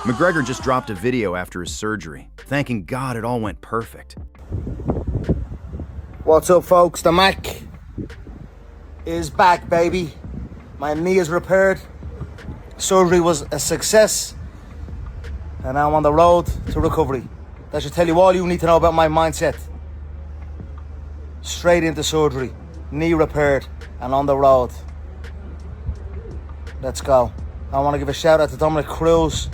McGregor just dropped a video after his surgery, thanking God it all went perfect. What's up, folks? The Mac is back, baby. My knee is repaired. Surgery was a success. And I'm on the road to recovery. That should tell you all you need to know about my mindset. Straight into surgery, knee repaired, and on the road. Let's go. I want to give a shout out to Dominic Cruz,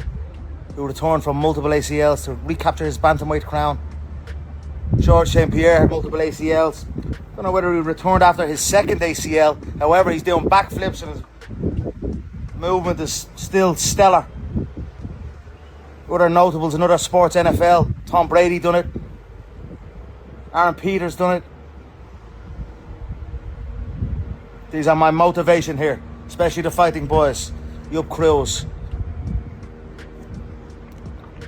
who returned from multiple ACLs to recapture his bantamweight crown. George St. Pierre had multiple ACLs. Don't know whether he returned after his second ACL. However, he's doing backflips and his movement is still stellar. Other notables in other sports, NFL, Tom Brady done it. Aaron Peters done it. These are my motivation here, especially the fighting boys. Yup, Cruz.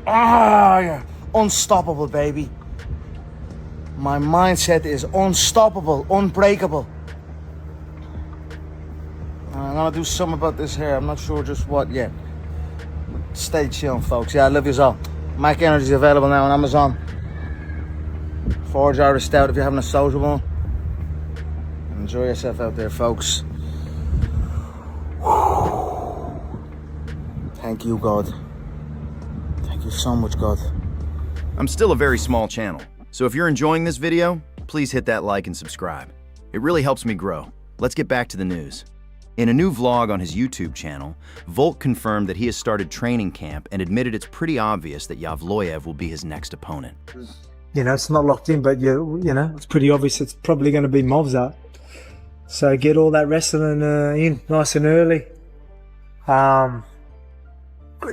Yeah. Unstoppable, baby. My mindset is unstoppable, unbreakable. I'm gonna do something about this hair. I'm not sure just what yet. Stay tuned, folks. Yeah, I love you all. Mac Energy is available now on Amazon. Forge Irish Stout if you're having a social one. Enjoy yourself out there, folks. Thank you, God. Thank you so much, God. I'm still a very small channel, so if you're enjoying this video, please hit that like and subscribe. It really helps me grow. Let's get back to the news. In a new vlog on his YouTube channel, Volk confirmed that he has started training camp and admitted it's pretty obvious that Evloev will be his next opponent. You know, it's not locked in, but you know, it's pretty obvious it's probably going to be Movzat. So get all that wrestling in nice and early.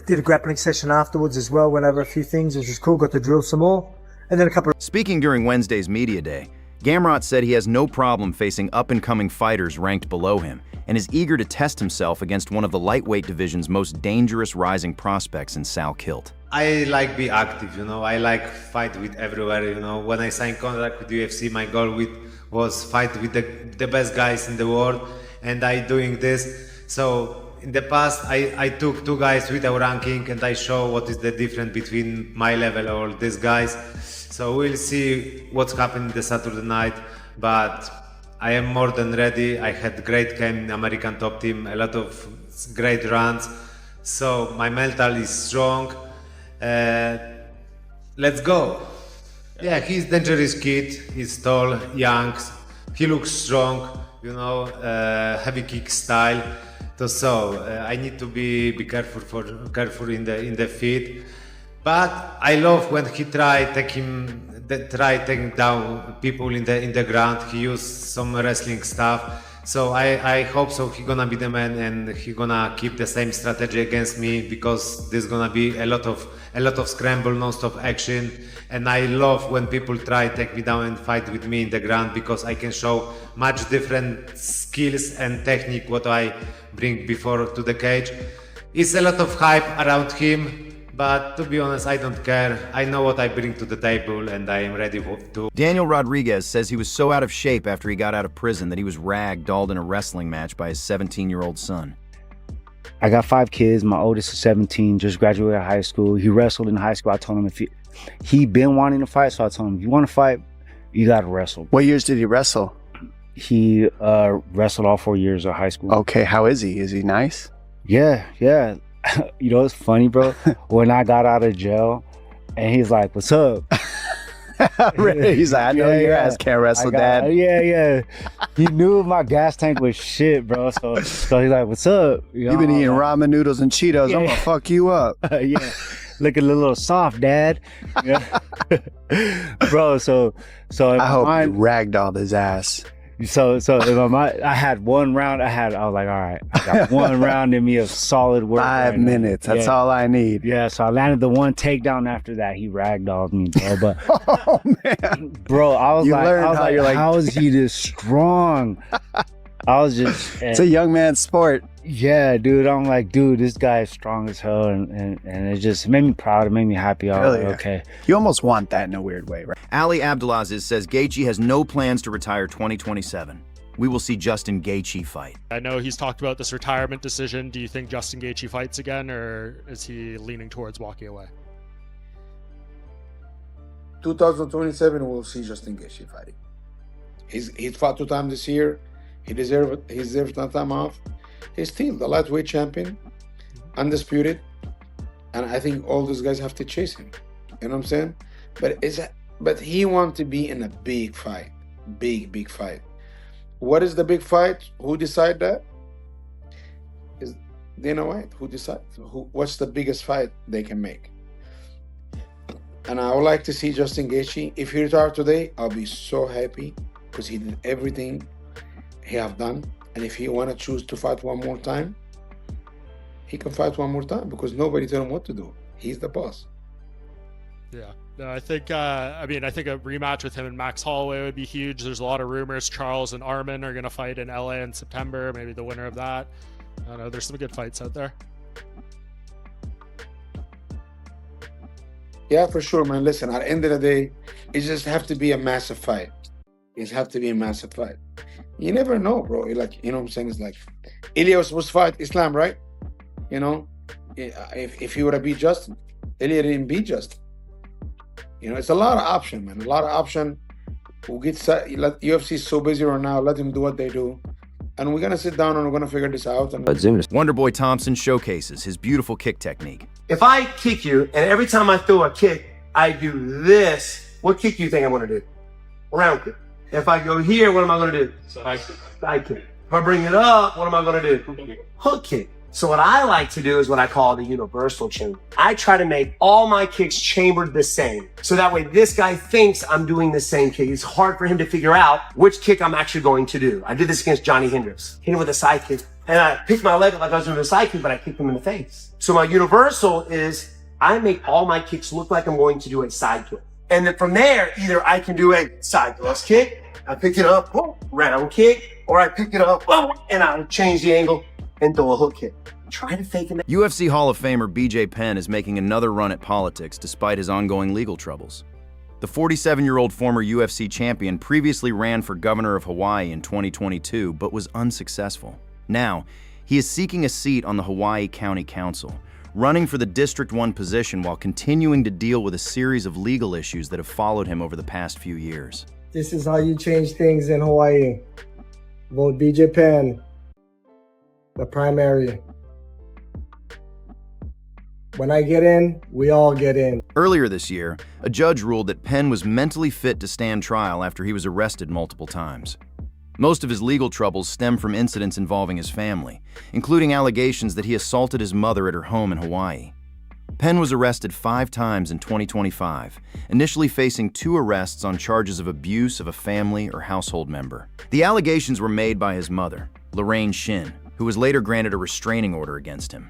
Did a grappling session afterwards as well, went over a few things, which was cool, got to drill some more. And then a couple of... Speaking during Wednesday's media day, Gamrot said he has no problem facing up-and-coming fighters ranked below him and is eager to test himself against one of the lightweight division's most dangerous rising prospects in Salkild. I like be active, you know, I like fight with everywhere, you know. When I signed contract with UFC, my goal was fight with the best guys in the world, and I doing this. So in the past, I took two guys with our ranking and I show what is the difference between my level or these guys. So we'll see what's happening this Saturday night, but I am more than ready. I had great camp in American top team, a lot of great runs. So my mental is strong. Let's go. Yeah, he's dangerous kid. He's tall, young. He looks strong, you know, heavy kick style. So I need to be careful in the feet. But I love when he try taking down people in the ground. He used some wrestling stuff. So I hope so he gonna be the man and he gonna keep the same strategy against me, because there's gonna be a lot of scramble, non-stop action. And I love when people try take me down and fight with me in the ground, because I can show much different skills and technique what I bring before to the cage. It's a lot of hype around him, but to be honest, I don't care. I know what I bring to the table and I am ready to. Daniel Rodriguez says he was so out of shape after he got out of prison that he was ragdolled in a wrestling match by his 17-year-old son. I got 5 kids. My oldest is 17, just graduated high school. He wrestled in high school. I told him if he been wanting to fight, so I told him, if you want to fight, you got to wrestle. What years did he wrestle? He wrestled all 4 years of high school. Okay, how is he? Is he nice? Yeah. You know, it's funny, bro. When I got out of jail, and he's like, "What's up?" He's like, "I know your ass can't wrestle, Dad." Yeah. He knew my gas tank was shit, bro. So he's like, "What's up?" You You've been eating ramen noodles and Cheetos. Yeah. I'm gonna fuck you up. Yeah, looking a little soft, Dad. Yeah. Bro. So I hope you ragdolled his ass. So in my mind, I had one round. I was like, all right, I got one round in me of solid work. 5 minutes. That's all I need. Yeah. So I landed the one takedown after that. He ragdolled me, bro. But oh man, bro, I was like, how is he this strong? I was just. It's a young man's sport. Yeah, dude. I'm like, dude, this guy is strong as hell, and it just made me proud. It made me happy. I was like, okay. You almost want that in a weird way, right? Ali Abdelaziz says Gaethje has no plans to retire 2027. we will see Justin Gaethje fight. I know he's talked about this retirement decision. Do you think Justin Gaethje fights again, or is he leaning towards walking away? 2027, we'll see Justin Gaethje fighting. He's fought 2 times this year. He deserves that time off. He's still the lightweight champion, undisputed, and I think all those guys have to chase him. You know what I'm saying? But he wants to be in a big fight, big fight. What is the big fight? Who decide that? Is Dana White who decides? What's the biggest fight they can make? And I would like to see Justin Gaethje. If he retired today, I'll be so happy because he did everything he have done. And if he want to choose to fight one more time, he can fight one more time because nobody tell him what to do. He's the boss. Yeah. No, I think I think a rematch with him and Max Holloway would be huge. There's a lot of rumors Charles and Arman are going to fight in LA in September, maybe the winner of that. I don't know, there's some good fights out there. Yeah, for sure, man. Listen, at the end of the day, it just have to be a massive fight. It have to be a massive fight. You never know, bro. Like, you know what I'm saying? It's like Ilya was supposed to fight Islam, right? You know, if he would have beat Justin, Ilya didn't beat Justin. You know, it's a lot of option, man. A lot of option. We'll get UFC is so busy right now. Let them do what they do, and we're gonna sit down and we're gonna figure this out. And Wonderboy Thompson showcases his beautiful kick technique. If I kick you, and every time I throw a kick, I do this, what kick do you think I'm gonna do? Round kick. If I go here, what am I gonna do? Side kick. If I bring it up, what am I gonna do? Hook kick. So what I like to do is what I call the universal chamber. I try to make all my kicks chambered the same. So that way this guy thinks I'm doing the same kick. It's hard for him to figure out which kick I'm actually going to do. I did this against Johnny Hendricks. Hit him with a side kick. And I picked my leg up like I was doing a side kick, but I kicked him in the face. So my universal is I make all my kicks look like I'm going to do a side kick. And then from there, either I can do a side thrust kick, I pick it up, round kick, or I pick it up, and I'll change the angle and throw a hook kick. Try to fake him. UFC Hall of Famer BJ Penn is making another run at politics despite his ongoing legal troubles. The 47-year-old former UFC champion previously ran for governor of Hawaii in 2022, but was unsuccessful. Now, he is seeking a seat on the Hawaii County Council, running for the District 1 position while continuing to deal with a series of legal issues that have followed him over the past few years. This is how you change things in Hawaii. Vote BJ Penn. The primary. When I get in, we all get in. Earlier this year, a judge ruled that Penn was mentally fit to stand trial after he was arrested multiple times. Most of his legal troubles stem from incidents involving his family, including allegations that he assaulted his mother at her home in Hawaii. Penn was arrested 5 times in 2025, initially facing 2 arrests on charges of abuse of a family or household member. The allegations were made by his mother, Lorraine Shin, who was later granted a restraining order against him.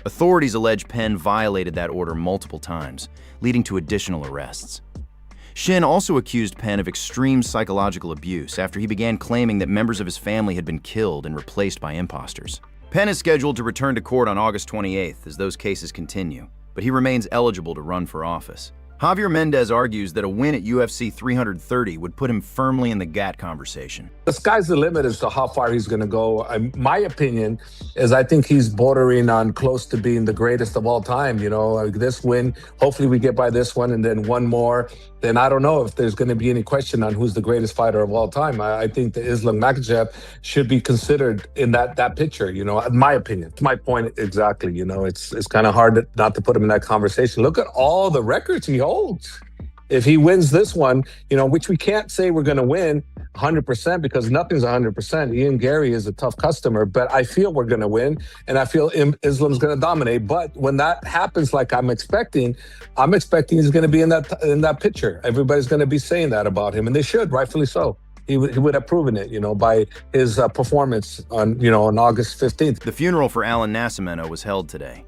Authorities allege Penn violated that order multiple times, leading to additional arrests. Shin also accused Penn of extreme psychological abuse after he began claiming that members of his family had been killed and replaced by imposters. Penn is scheduled to return to court on August 28th as those cases continue, but he remains eligible to run for office. Javier Mendez argues that a win at UFC 330 would put him firmly in the GATT conversation. The sky's the limit as to how far he's going to go. My opinion is I think he's bordering on close to being the greatest of all time. You know, like this win, hopefully we get by this one and then one more. Then I don't know if there's going to be any question on who's the greatest fighter of all time. I think the Islam Makhachev should be considered in that picture, you know, in my opinion. It's my point exactly, you know. It's kind of hard not to put him in that conversation. Look at all the records he holds. If he wins this one, you know, which we can't say we're going to win 100% because nothing's 100%. Ian Gary is a tough customer, but I feel we're going to win, and I feel Islam's going to dominate. But when that happens, like I'm expecting he's going to be in that picture. Everybody's going to be saying that about him, and they should, rightfully so. He would have proven it, you know, by his performance on August 15th. The funeral for Alan Nascimento was held today.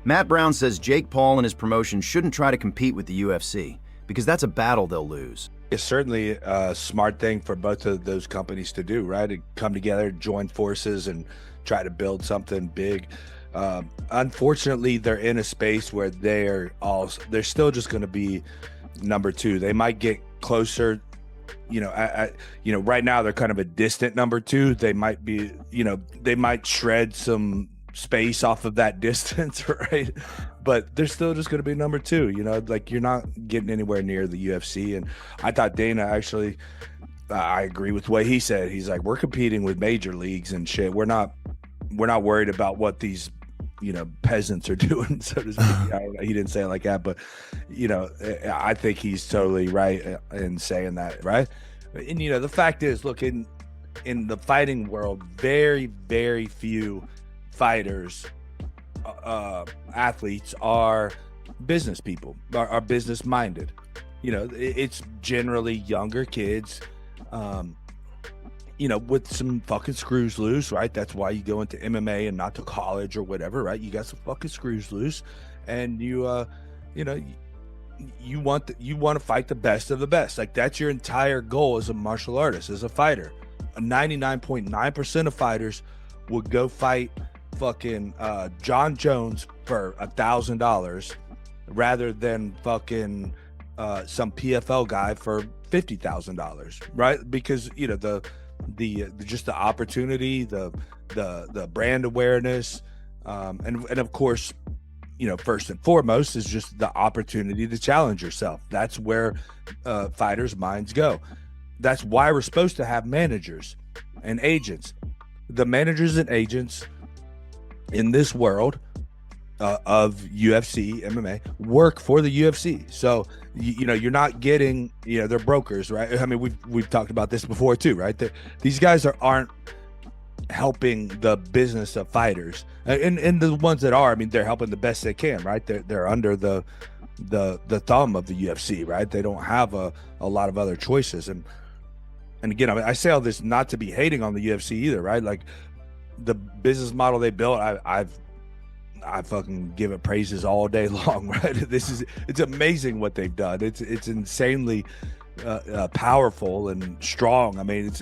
Matt Brown says Jake Paul and his promotion shouldn't try to compete with the UFC because that's a battle they'll lose. It's certainly a smart thing for both of those companies to do, right? To come together, join forces, and try to build something big. Unfortunately, they're in a space where they're still just going to be number two. They might get closer. Right now they're kind of a distant number two. They might be, they might shred some space off of that distance, right? But they're still just going to be number two. Like, you're not getting anywhere near the UFC. And I thought Dana actually, I agree with what he said. He's like, we're competing with major leagues and shit. We're not worried about what these peasants are doing, so to speak. He didn't say it like that, but I think he's totally right in saying that, right? And the fact is, look, in the fighting world, very, very few fighters, athletes are business people, are business minded. It's generally younger kids, with some fucking screws loose, right? That's why you go into MMA and not to college or whatever, right? You got some fucking screws loose, and you want to fight the best of the best. Like, that's your entire goal as a martial artist, as a fighter. 99.9% of fighters would go fight fucking John Jones for $1,000 rather than fucking some PFL guy for $50,000, right? Because the just the opportunity, the brand awareness, and of course, first and foremost is just the opportunity to challenge yourself. That's where fighters' minds go. That's why we're supposed to have managers and agents. The managers and agents in this world of UFC, MMA, work for the UFC. So you're not getting, they're brokers, right? I mean, we've talked about this before too, right? These guys aren't helping the business of fighters, and the ones that are, I mean, they're helping the best they can, right? They're under the thumb of the UFC, right? They don't have a lot of other choices. And again, I say all this not to be hating on the UFC either, right? Like, the business model they built, I fucking give it praises all day long, right? It's amazing what they've done. It's insanely powerful and strong. I mean,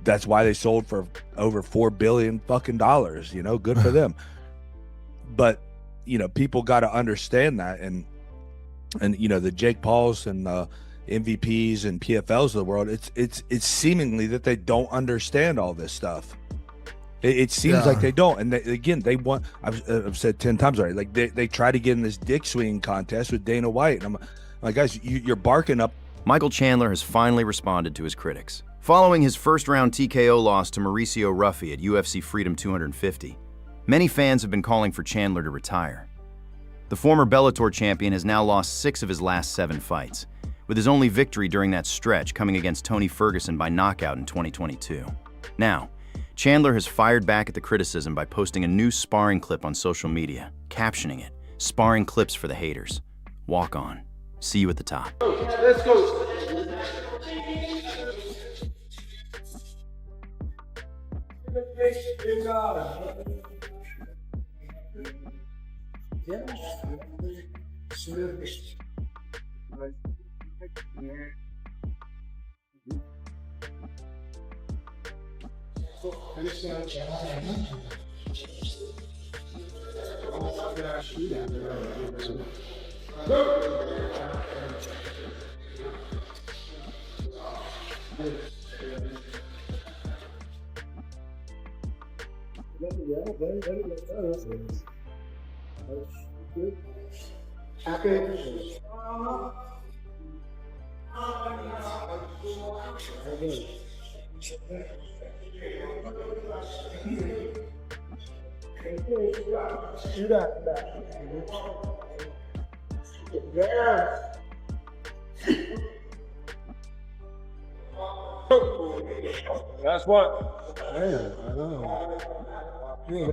that's why they sold for over $4 billion fucking dollars. Good for them. But people got to understand that, and the Jake Pauls and the MVPs and PFLs of the world, it's seemingly that they don't understand all this stuff. It seems like they don't, and they want. I've said 10 times already. Like, they try to get in this dick swinging contest with Dana White, and I'm like, guys, you're barking up. Michael Chandler has finally responded to his critics. Following his first-round TKO loss to Mauricio Ruffy at UFC Freedom 250, many fans have been calling for Chandler to retire. The former Bellator champion has now lost 6 of his last 7 fights, with his only victory during that stretch coming against Tony Ferguson by knockout in 2022. Now, Chandler has fired back at the criticism by posting a new sparring clip on social media, captioning it, "Sparring clips for the haters. Walk on. See you at the top." Let's go. That's what. Man, I know. Yeah.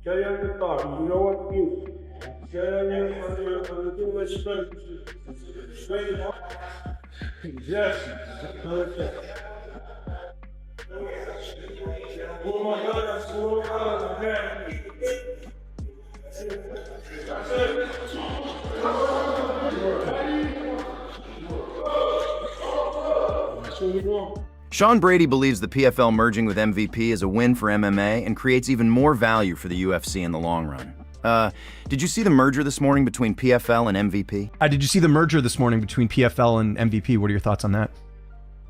Carry on your thought. You know what to do. Carry on your straight up. Yes. Oh my God, oh God, man. Sean Brady believes the PFL merging with MVP is a win for MMA and creates even more value for the UFC in the long run. Did you see the merger this morning between PFL and MVP? Did you see the merger this morning between PFL and MVP? What are your thoughts on that?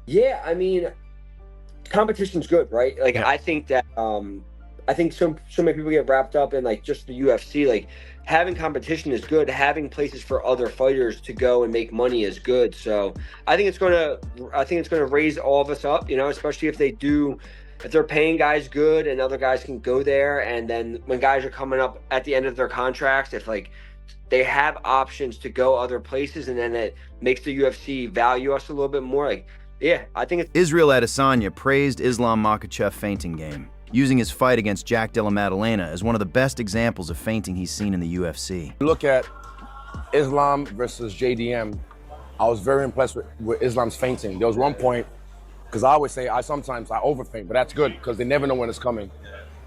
Yeah, I mean, competition's good, right? Like, Yeah. I think that I think so many people get wrapped up in like just the UFC. Like, having competition is good. Having places for other fighters to go and make money is good. So I think it's gonna raise all of us up, you know, especially if they're paying guys good and other guys can go there. And then when guys are coming up at the end of their contracts, if like they have options to go other places, and then it makes the UFC value us a little bit more. Like, yeah, I think it's Israel Adesanya praised Islam Makhachev feinting game, using his fight against Jack Della Maddalena as one of the best examples of feinting he's seen in the UFC. Look at Islam versus JDM. I was very impressed with Islam's feinting. There was one point, because I always say I overfeint, but that's good because they never know when it's coming.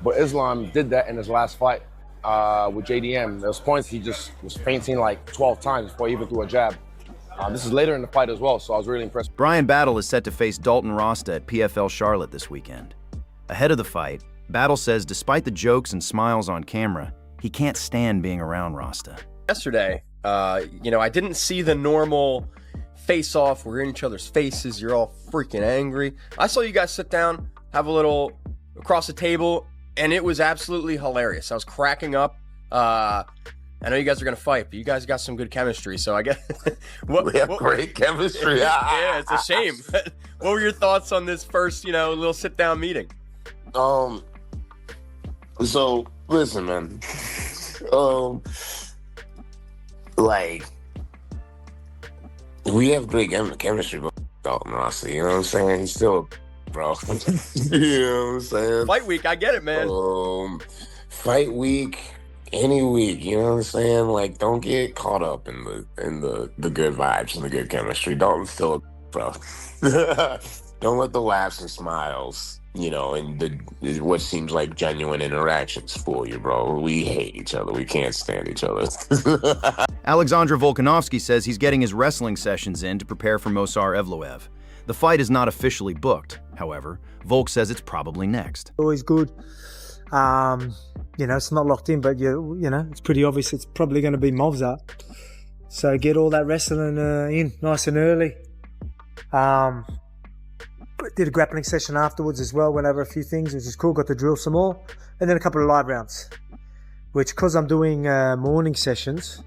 But Islam did that in his last fight with JDM. There was points he just was feinting like 12 times before he even threw a jab. This is later in the fight as well, so I was really impressed. Brian Battle is set to face Dalton Rasta at PFL Charlotte this weekend. Ahead of the fight, Battle says despite the jokes and smiles on camera, he can't stand being around Rasta. Yesterday, I didn't see the normal face-off. We're in each other's faces. You're all freaking angry. I saw you guys sit down, have a little across the table, and it was absolutely hilarious. I was cracking up. I know you guys are going to fight, but you guys got some good chemistry, so I guess... We have great chemistry. Yeah, it's a shame. What were your thoughts on this first, little sit-down meeting? So listen, man. We have great chemistry, but Dalton Rasta, you know what I'm saying? He's still bro. You know what I'm saying? Fight week, I get it, man. Fight week, any week, you know what I'm saying? Like, don't get caught up in the good vibes and the good chemistry. Dalton's still bro. Don't let the laughs and smiles, and what seems like genuine interactions fool you, bro. We hate each other. We can't stand each other. Alexander Volkanovski says he's getting his wrestling sessions in to prepare for Movsar Evloev. The fight is not officially booked, however. Volk says it's probably next. Always good. It's not locked in, but it's pretty obvious it's probably going to be Movsar. So get all that wrestling in nice and early. Did a grappling session afterwards as well, went over a few things, which is cool, got to drill some more. And then a couple of live rounds, which because I'm doing morning sessions,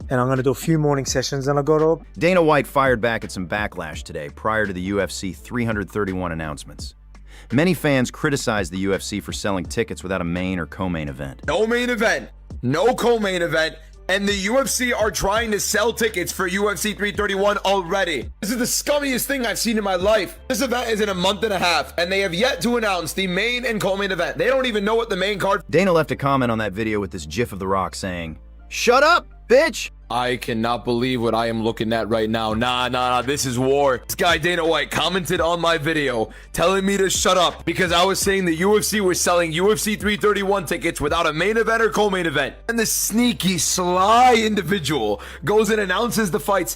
and I'm going to do a few morning sessions, and I got all... Dana White fired back at some backlash today prior to the UFC 331 announcements. Many fans criticized the UFC for selling tickets without a main or co-main event. No main event, no co-main event, and the UFC are trying to sell tickets for UFC 331 already. This is the scummiest thing I've seen in my life. This event is in a month and a half, and they have yet to announce the main and co-main event. They don't even know what the main card... Dana left a comment on that video with this gif of The Rock saying, "Shut up, bitch!" I cannot believe what I am looking at right now. Nah, this is war. This guy Dana White commented on my video telling me to shut up because I was saying the UFC was selling UFC 331 tickets without a main event or co-main event. And the sneaky, sly individual goes and announces the fights.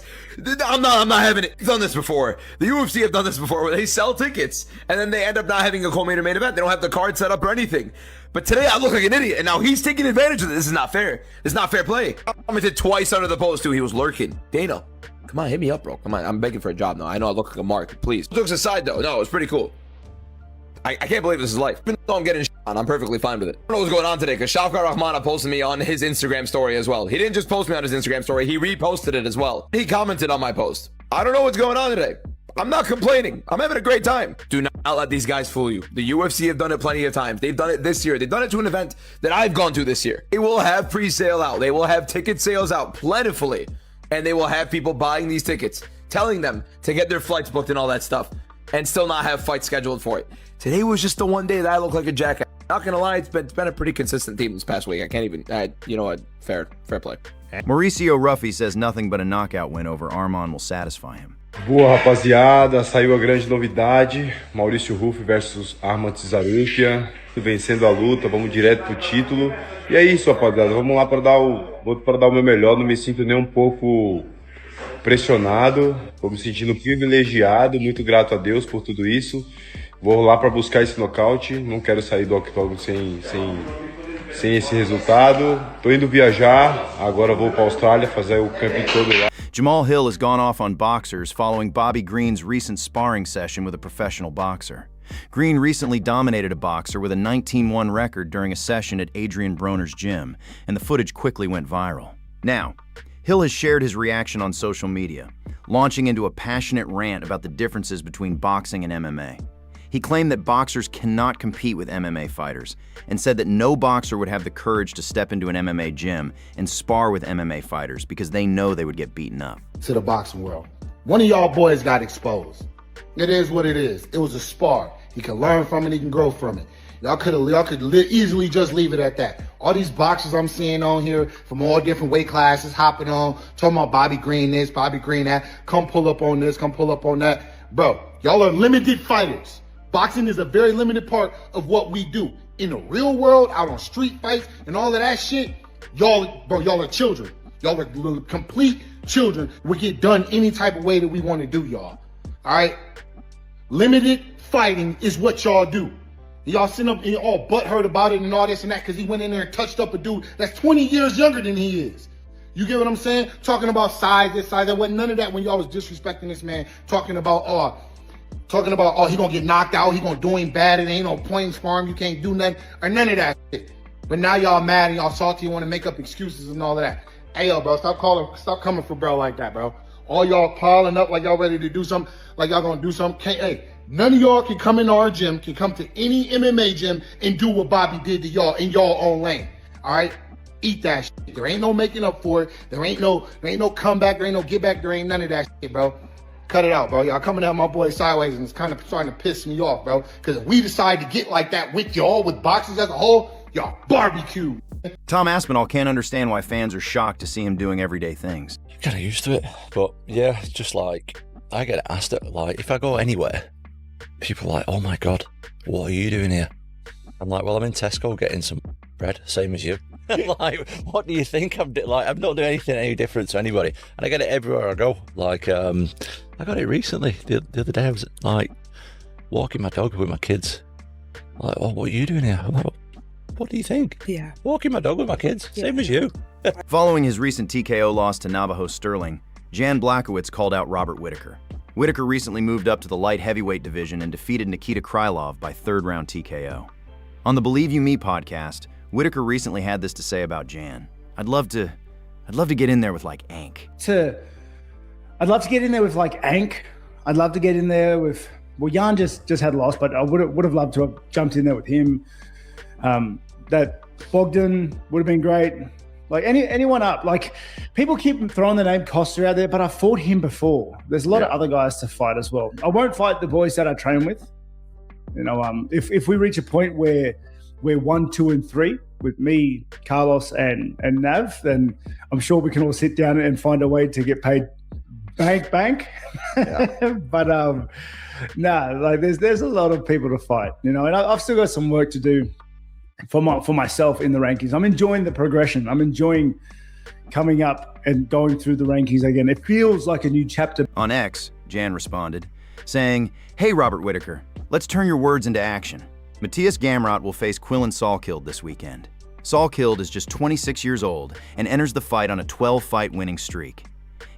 I'm not having it. I've done this before. The UFC have done this before where they sell tickets and then they end up not having a co-main or main event. They don't have the card set up or anything. But today I look like an idiot, and now he's taking advantage of this. This is not fair. It's not fair play. I commented twice under the post too. He was lurking. Dana, come on, hit me up, bro. Come on, I'm begging for a job now. I know I look like a mark. Please. Jokes aside, though, no, it was pretty cool. I can't believe this is life. Even though I'm getting shit on, I'm perfectly fine with it. I don't know what's going on today because Shafkar Rahmana posted me on his Instagram story as well. He didn't just post me on his Instagram story. He reposted it as well. He commented on my post. I don't know what's going on today. I'm not complaining. I'm having a great time. Do not let these guys fool you. The UFC have done it plenty of times. They've done it this year. They've done it to an event that I've gone to this year. They will have pre-sale out. They will have ticket sales out plentifully. And they will have people buying these tickets, telling them to get their flights booked and all that stuff, and still not have fights scheduled for it. Today was just the one day that I look like a jackass. Not gonna lie, it's been a pretty consistent team this past week. I can't even, you know what, fair play. Mauricio Ruffy says nothing but a knockout win over Arman will satisfy him. Boa, rapaziada, saiu a grande novidade, Mauricio Ruffy versus Tsarukyan, vencendo a luta, vamos direto pro título. E é isso, rapaziada, vamos lá para dar o meu melhor, não me sinto nem um pouco pressionado, tô me sentindo privilegiado, muito grato a Deus por tudo isso. Vou lá para buscar esse nocaute, não quero sair do octógono sem esse resultado. Tô indo viajar, agora vou para a Austrália fazer o camping todo lá. Jamahal Hill has gone off on boxers following Bobby Green's recent sparring session with a professional boxer. Green recently dominated a boxer with a 19-1 record during a session at Adrian Broner's gym, and the footage quickly went viral. Now, Hill has shared his reaction on social media, launching into a passionate rant about the differences between boxing and MMA. He claimed that boxers cannot compete with MMA fighters and said that no boxer would have the courage to step into an MMA gym and spar with MMA fighters because they know they would get beaten up. To the boxing world, one of y'all boys got exposed. It is what it is. It was a spar. He can learn from it, he can grow from it. Y'all could easily just leave it at that. All these boxers I'm seeing on here from all different weight classes hopping on, talking about Bobby Green this, Bobby Green that, come pull up on this, come pull up on that. Bro, y'all are limited fighters. Boxing is a very limited part of what we do. In the real world, out on street fights and all of that shit, y'all are children. Y'all are complete children. We get done any type of way that we want to do, y'all. All right? Limited fighting is what y'all do. Y'all sitting up and all butthurt about it and all this and that because he went in there and touched up a dude that's 20 years younger than he is. You get what I'm saying? Talking about size, this, size. There wasn't none of that when y'all was disrespecting this man. Talking about, he gonna get knocked out, he gonna do him bad, it ain't no points for him, you can't do nothing, or none of that shit. But now y'all mad and y'all salty, you wanna make up excuses and all of that. Hey, yo, bro, stop coming for bro like that, bro. All y'all piling up like y'all ready to do something, like y'all gonna do something. Hey, none of y'all can come in our gym, can come to any MMA gym and do what Bobby did to y'all in y'all own lane, all right? Eat that shit. There ain't no making up for it. There ain't no comeback, there ain't no get back, there ain't none of that shit, bro. Cut it out, bro. Y'all coming at my boy sideways and it's kind of starting to piss me off, bro. Because if we decide to get like that with y'all, with boxers as a whole, y'all barbecue. Tom Aspinall can't understand why fans are shocked to see him doing everyday things. Kind of used to it, but yeah, it's just like, I get asked it, like, if I go anywhere, people are like, oh my God, what are you doing here? I'm like, well, I'm in Tesco getting some bread, same as you. Like, what do you think I'm doing? Like, I'm not doing anything any different to anybody. And I get it everywhere I go. Like, I got it recently. The other day I was like walking my dog with my kids. Like, oh, what are you doing here? I'm like, what do you think? Yeah. Walking my dog with my kids, same as you. Following his recent TKO loss to Navajo Sterling, Jan Blachowicz called out Robert Whittaker. Whittaker recently moved up to the light heavyweight division and defeated Nikita Krylov by third-round TKO. On the Believe You Me podcast, Whittaker recently had this to say about Jan. I'd love to get in there with like Ank. I'd love to get in there with like Ank. I'd love to get in there with, well, Jan just had lost, but I would have loved to have jumped in there with him. That Bogdan would have been great. Like anyone up. Like, people keep throwing the name Costa out there, but I fought him before. There's a lot of other guys to fight as well. I won't fight the boys that I train with. You know, if we reach a point where we're 1, 2, and 3 with me, Carlos, and Nav, then I'm sure we can all sit down and find a way to get paid bank. Yeah. But like there's a lot of people to fight, you know, and I've still got some work to do for myself in the rankings. I'm enjoying the progression. I'm enjoying coming up and going through the rankings again. It feels like a new chapter. On X, Jan responded, saying, "Hey, Robert Whittaker, let's turn your words into action. Matthias Gamrot will face Quillan Salkild this weekend. Salkild is just 26 years old and enters the fight on a 12-fight winning streak.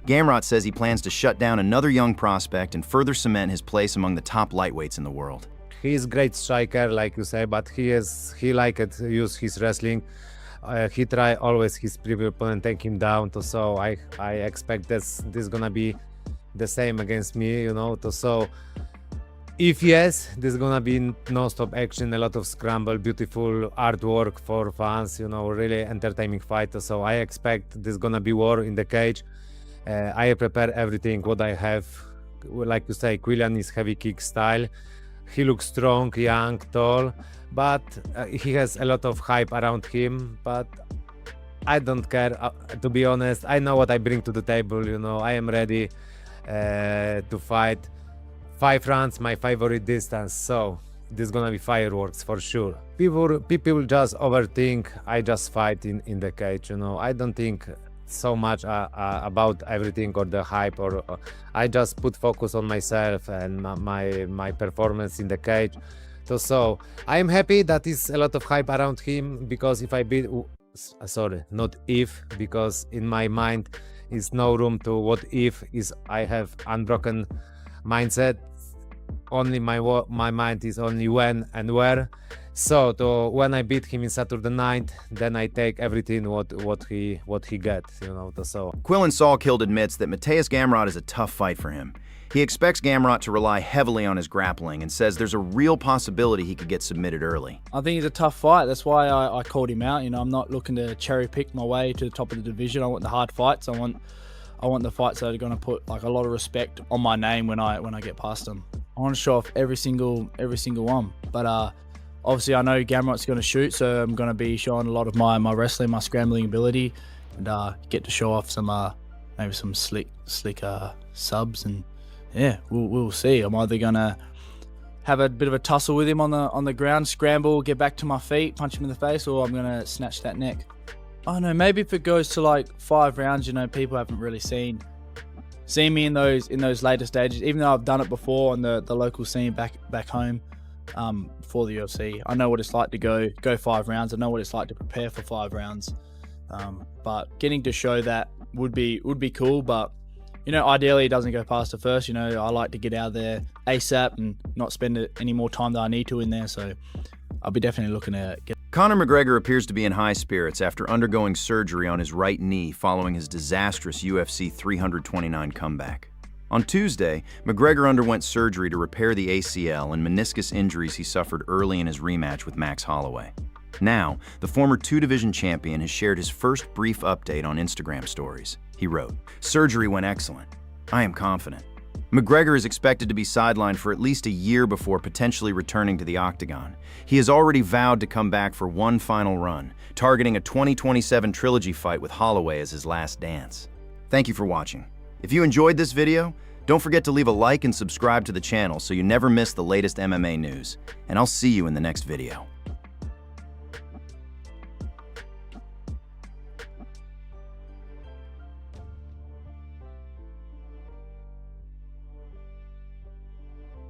Gamrot says he plans to shut down another young prospect and further cement his place among the top lightweights in the world. He is great striker, like you say, but he like it to use his wrestling. He try always his previous opponent take him down. So I expect this gonna be the same against me, you know. So if yes, there's gonna be non-stop action, a lot of scramble, beautiful artwork for fans, you know, really entertaining fight. So I expect there's gonna be war in the cage. I prepare everything what I have. Like you say, Quillan is heavy kick style. He looks strong, young, tall, but he has a lot of hype around him. But I don't care, to be honest. I know what I bring to the table, you know. I am ready. to fight 5 rounds, my favorite distance. So this is gonna be fireworks for sure. People just overthink. I just fight in the cage, you know. I don't think so much about everything or the hype, or I just put focus on myself and my performance in the cage. So I'm happy that is a lot of hype around him, because if I beat, sorry, not if, because in my mind is no room to what if. Is I have unbroken mindset. Only my mind is only when and where. So when I beat him in Saturday night, then I take everything what he gets, you know. So Quillan Salkild admits that Mateusz Gamrot is a tough fight for him. He expects Gamrot to rely heavily on his grappling and says there's a real possibility he could get submitted early. I think it's a tough fight. That's why I called him out. You know, I'm not looking to cherry pick my way to the top of the division. I want the hard fights. I want the fights that are going to put like a lot of respect on my name when I get past them. I want to show off every single one. But obviously I know Gamrot's going to shoot, so I'm going to be showing a lot of my wrestling, my scrambling ability, and get to show off some maybe some slick subs. And yeah, we'll see. I'm either going to have a bit of a tussle with him on the ground, scramble, get back to my feet, punch him in the face, or I'm going to snatch that neck. I don't know, maybe if it goes to like 5 rounds, you know, people haven't really seen me in those later stages, even though I've done it before on the local scene back home for the UFC. I know what it's like to go 5 rounds. I know what it's like to prepare for 5 rounds. But getting to show that would be cool. But you know, ideally it doesn't go past the first. You know, I like to get out there ASAP and not spend any more time than I need to in there. So I'll be definitely looking to get. Conor McGregor appears to be in high spirits after undergoing surgery on his right knee following his disastrous UFC 329 comeback. On Tuesday, McGregor underwent surgery to repair the ACL and meniscus injuries he suffered early in his rematch with Max Holloway. Now, the former 2-division champion has shared his first brief update on Instagram stories. He wrote, "Surgery went excellent. I am confident." McGregor is expected to be sidelined for at least a year before potentially returning to the octagon. He has already vowed to come back for one final run, targeting a 2027 trilogy fight with Holloway as his last dance. Thank you for watching. If you enjoyed this video, don't forget to leave a like and subscribe to the channel so you never miss the latest MMA news. And I'll see you in the next video.